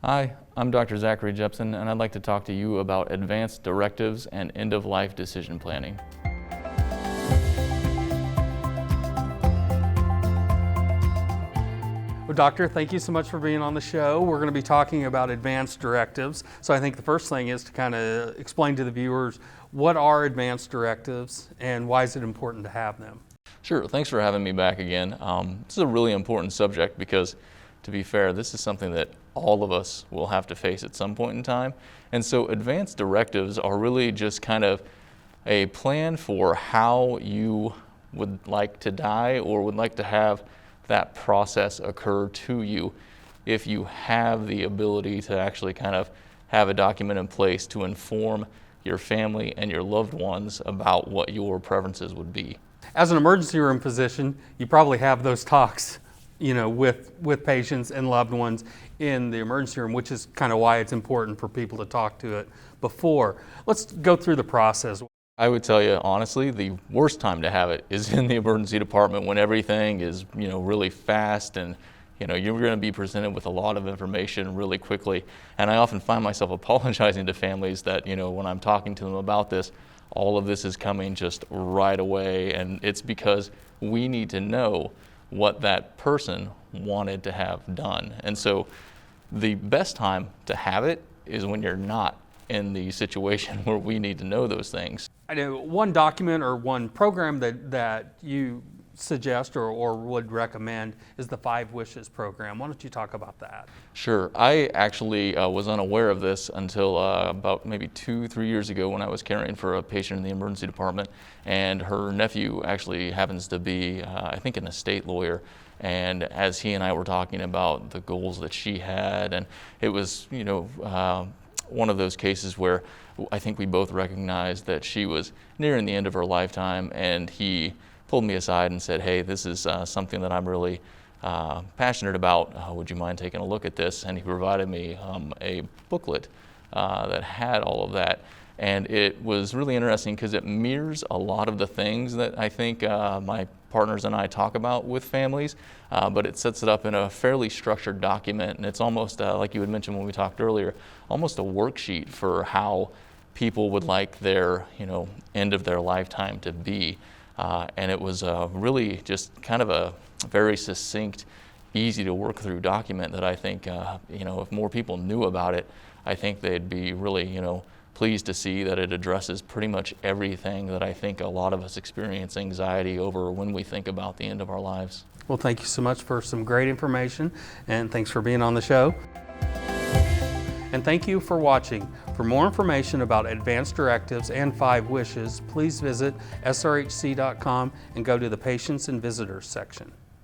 Hi, I'm Dr. Zachary Jepson, and I'd like to talk to you about advanced directives and end-of-life decision planning. Well, Doctor, thank you so much for being on the show. We're going to be talking about advanced directives. So I think the first thing is to kind of explain to the viewers what are advanced directives and why is it important to have them? Sure, thanks for having me back again. This is a really important subject because, to be fair, this is something that all of us will have to face at some point in time. And so advanced directives are really just kind of a plan for how you would like to die or would like to have that process occur to you if you have the ability to actually kind of have a document in place to inform your family and your loved ones about what your preferences would be. As an emergency room physician, you probably have those talks, with patients and loved ones in the emergency room, which is kind of why it's important for people to talk to it before. Let's go through the process. I would tell you, honestly, the worst time to have it is in the emergency department when everything is, really fast and, you're going to be presented with a lot of information really quickly. And I often find myself apologizing to families that, when I'm talking to them about this, all of this is coming just right away. And it's because we need to know what that person wanted to have done. And so the best time to have it is when you're not in the situation where we need to know those things. I know one document or one program that you suggest or would recommend is the 5 Wishes program. Why don't you talk about that? Sure. I actually was unaware of this until about maybe 2-3 years ago when I was caring for a patient in the emergency department, and her nephew actually happens to be, I think, an estate lawyer. And as he and I were talking about the goals that she had, and it was, one of those cases where I think we both recognized that she was nearing the end of her lifetime, and he pulled me aside and said, "Hey, this is something that I'm really passionate about. Would you mind taking a look at this?" And he provided me a booklet that had all of that. And it was really interesting because it mirrors a lot of the things that I think my partners and I talk about with families, but it sets it up in a fairly structured document. And it's almost, like you had mentioned when we talked earlier, almost a worksheet for how people would like their, end of their lifetime to be. And it was really just kind of a very succinct, easy to work through document that I think, if more people knew about it, I think they'd be really, pleased to see that it addresses pretty much everything that I think a lot of us experience anxiety over when we think about the end of our lives. Well, thank you so much for some great information, and thanks for being on the show. And thank you for watching. For more information about advanced directives and 5 Wishes, please visit srhc.com and go to the Patients and Visitors section.